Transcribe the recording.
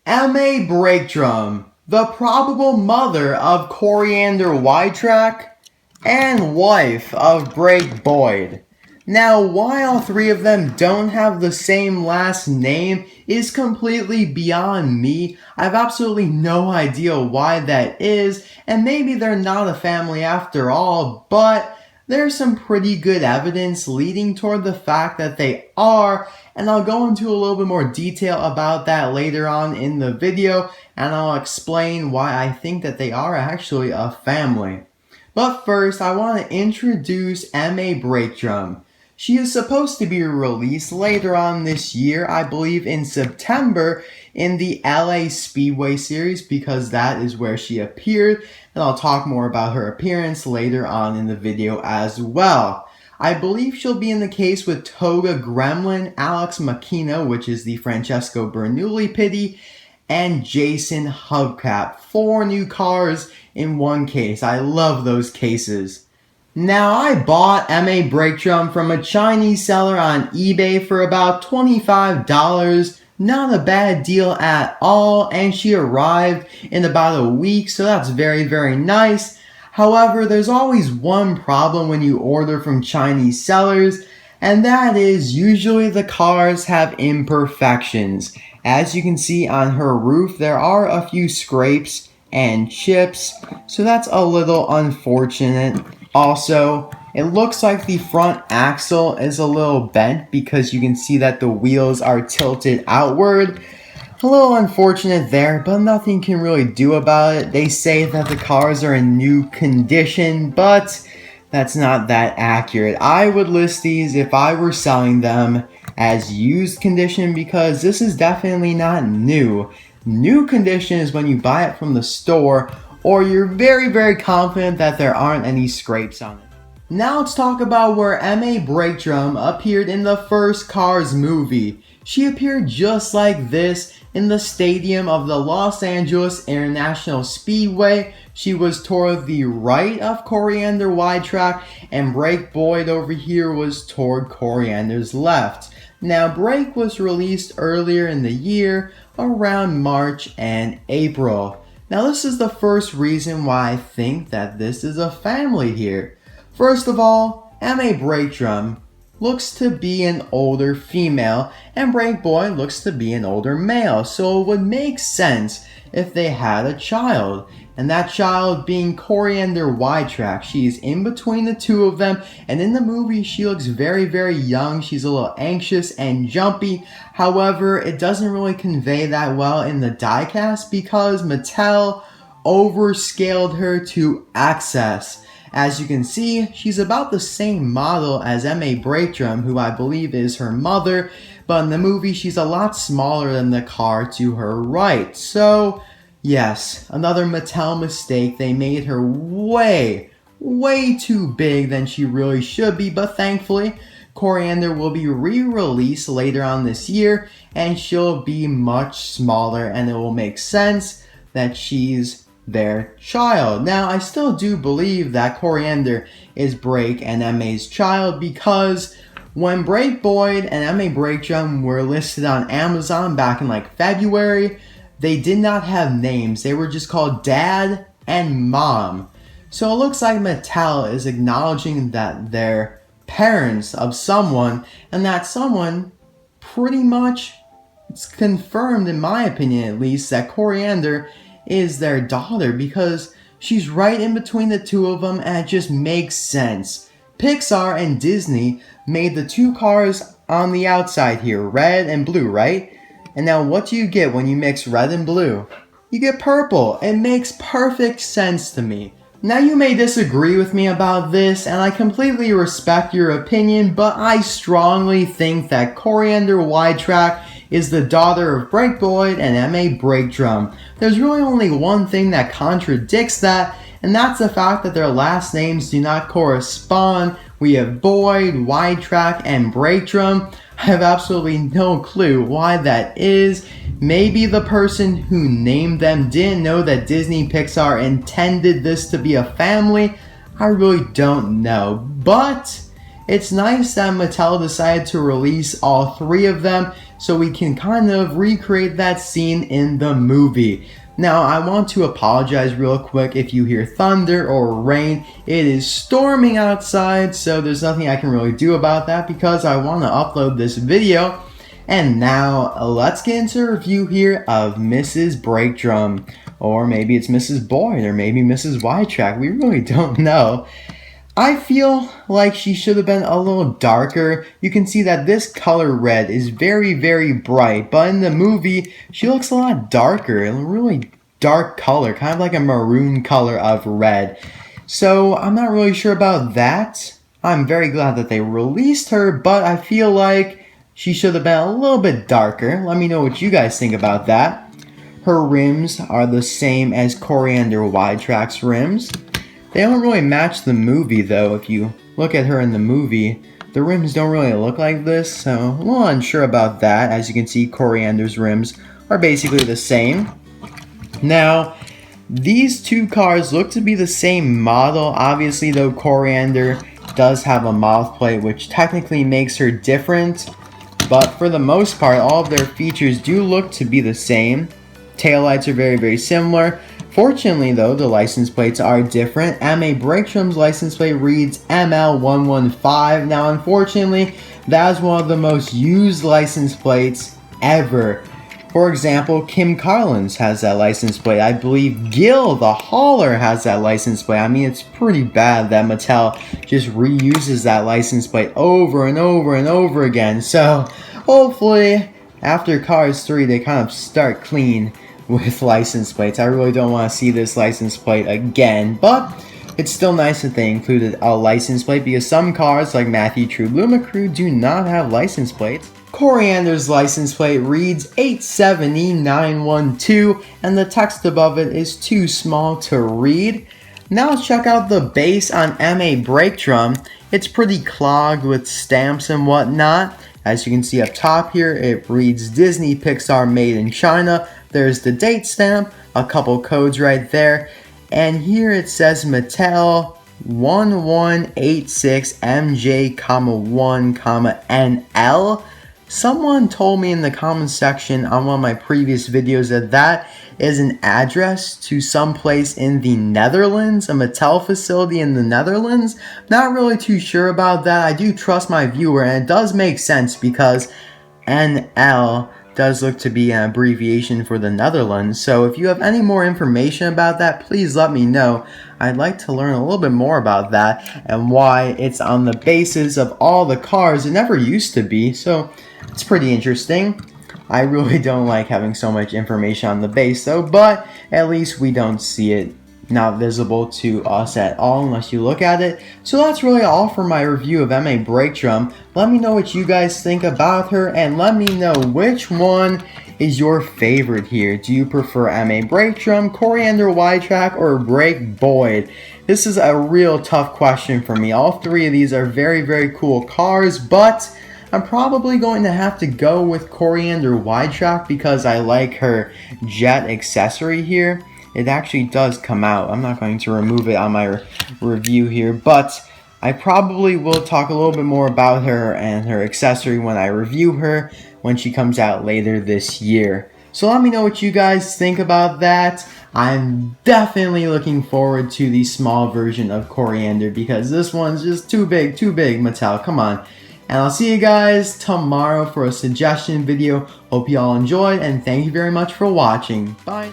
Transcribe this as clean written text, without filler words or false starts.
M.A. Drumm, the probable mother of Coriander Widetrack and wife of Brake Boyd. Now, why all three of them don't have the same last name is completely beyond me. I have absolutely no idea why that is, and maybe they're not a family after all, but there's some pretty good evidence leading toward the fact that they are, and I'll go into a little bit more detail about that later on in the video, and I'll explain why I think that they are actually a family. But first, I want to introduce M.A. Drumm. She is supposed to be released later on this year, I believe in September, in the LA Speedway series because that is where she appeared, and I'll talk more about her appearance later on in the video as well. I believe she'll be in the case with Toga Gremlin, Alex Makino, which is the Francesco Bernoulli pity, and Jason Hubcap. 4 new cars in one case. I love those cases. Now, I bought M.A. Drumm from a Chinese seller on eBay for about $25. Not a bad deal at all, and she arrived in about a week, so that's very, very nice. However, there's always one problem when you order from Chinese sellers, and that is usually the cars have imperfections. As you can see on her roof, there are a few scrapes and chips, so that's a little unfortunate. Also, it looks like the front axle is a little bent because you can see that the wheels are tilted outward. A little unfortunate there, but nothing can really do about it. They say that the cars are in new condition, but that's not that accurate. I would list these if I were selling them as used condition because this is definitely not new. New condition is when you buy it from the store or you're very, very confident that there aren't any scrapes on it. Now let's talk about where M.A. Drumm appeared in the first Cars movie. She appeared just like this in the stadium of the Los Angeles International Speedway. She was toward the right of Coriander Widetrack, and Brake Boyd over here was toward Coriander's left. Now, Brake was released earlier in the year, around March and April. Now, this is the first reason why I think that this is a family here. First of all, M.A. Drumm looks to be an older female, and Brake Boyd looks to be an older male, so it would make sense if they had a child. And that child being Coriander Widetrack. She's in between the two of them, and in the movie she looks very, very young. She's a little anxious and jumpy. However, it doesn't really convey that well in the diecast because Mattel overscaled her to excess. As you can see, she's about the same model as M.A. Drumm, who I believe is her mother, but in the movie she's a lot smaller than the car to her right. So, yes, another Mattel mistake. They made her way too big than she really should be, but thankfully, Coriander will be re-released later on this year, and she'll be much smaller, and it will make sense that she's their child. Now, I still do believe that Coriander is Brake and M.A.'s child because when Brake Boyd and M.A. Drumm were listed on Amazon back in like February, they did not have names. They were just called Dad and Mom. So it looks like Mattel is acknowledging that they're parents of someone, and that someone pretty much, it's confirmed in my opinion at least, that Coriander is their daughter because she's right in between the two of them, and it just makes sense. Pixar and Disney made the 2 cars on the outside here, red and blue, right? And now what do you get when you mix red and blue? You get purple. It makes perfect sense to me. Now you may disagree with me about this, and I completely respect your opinion, but I strongly think that Coriander Widetrack is the daughter of Brake Boyd and M.A. Drumm. There's really only one thing that contradicts that, and that's the fact that their last names do not correspond. We have Boyd, Widetrack, and Drumm. I have absolutely no clue why that is. Maybe the person who named them didn't know that Disney Pixar intended this to be a family. I really don't know. But it's nice that Mattel decided to release all 3 of them so we can kind of recreate that scene in the movie. Now, I want to apologize real quick if you hear thunder or rain. It is storming outside, so there's nothing I can really do about that because I want to upload this video. And now, let's get into a review here of Mrs. Brake Drumm. Or maybe it's Mrs. Boyd, or maybe Mrs. Widetrack. We really don't know. I feel like she should have been a little darker. You can see that this color red is very, very bright, but in the movie, she looks a lot darker, a really dark color, kind of like a maroon color of red. So I'm not really sure about that. I'm very glad that they released her, but I feel like she should have been a little bit darker. Let me know what you guys think about that. Her rims are the same as Coriander Widetrack's rims. They don't really match the movie though. If you look at her in the movie, the rims don't really look like this, so I'm a little unsure about that. As you can see, Coriander's rims are basically the same. Now, these two cars look to be the same model. Obviously though, Coriander does have a mouth plate, which technically makes her different, but for the most part, all of their features do look to be the same. Taillights are very, very similar. Fortunately though, the license plates are different. MA Brake Drumm's license plate reads ML115. Now unfortunately, that is one of the most used license plates ever. For example, Kim Carlin's has that license plate. I believe Gil the Hauler has that license plate. I mean, it's pretty bad that Mattel just reuses that license plate over and over and over again. So hopefully after Cars 3 they kind of start clean with license plates. I really don't want to see this license plate again, but it's still nice that they included a license plate because some cars like Matthew True Lumacrew do not have license plates. Coriander's license plate reads 870912 and the text above it is too small to read. Now let's check out the base on MA Brake Drumm. It's pretty clogged with stamps and whatnot. As you can see up top here, it reads Disney Pixar Made in China. There's the date stamp, a couple codes right there, and here it says Mattel 1186MJ1NL. Someone told me in the comments section on one of my previous videos that that is an address to some place in the Netherlands, a Mattel facility in the Netherlands. Not really too sure about that. I do trust my viewer, and it does make sense because NL does look to be an abbreviation for the Netherlands. So if you have any more information about that, please let me know. I'd like to learn a little bit more about that and why it's on the basis of all the cars. It never used to be, so it's pretty interesting. I really don't like having so much information on the base though, but at least we don't see it not visible to us at all unless you look at it. So that's really all for my review of MA Brake Drumm. Let me know what you guys think about her and let me know which one is your favorite here. Do you prefer MA Brake Drumm, Coriander Widetrack, or Brake Boyd? This is a real tough question for me. All three of these are very, very cool cars, but I'm probably going to have to go with Coriander Widetrack because I like her jet accessory here. It actually does come out. I'm not going to remove it on my review here, but I probably will talk a little bit more about her and her accessory when I review her when she comes out later this year. So let me know what you guys think about that. I'm definitely looking forward to the small version of Coriander because this one's just too big, Mattel. Come on. And I'll see you guys tomorrow for a suggestion video. Hope you all enjoyed and thank you very much for watching. Bye.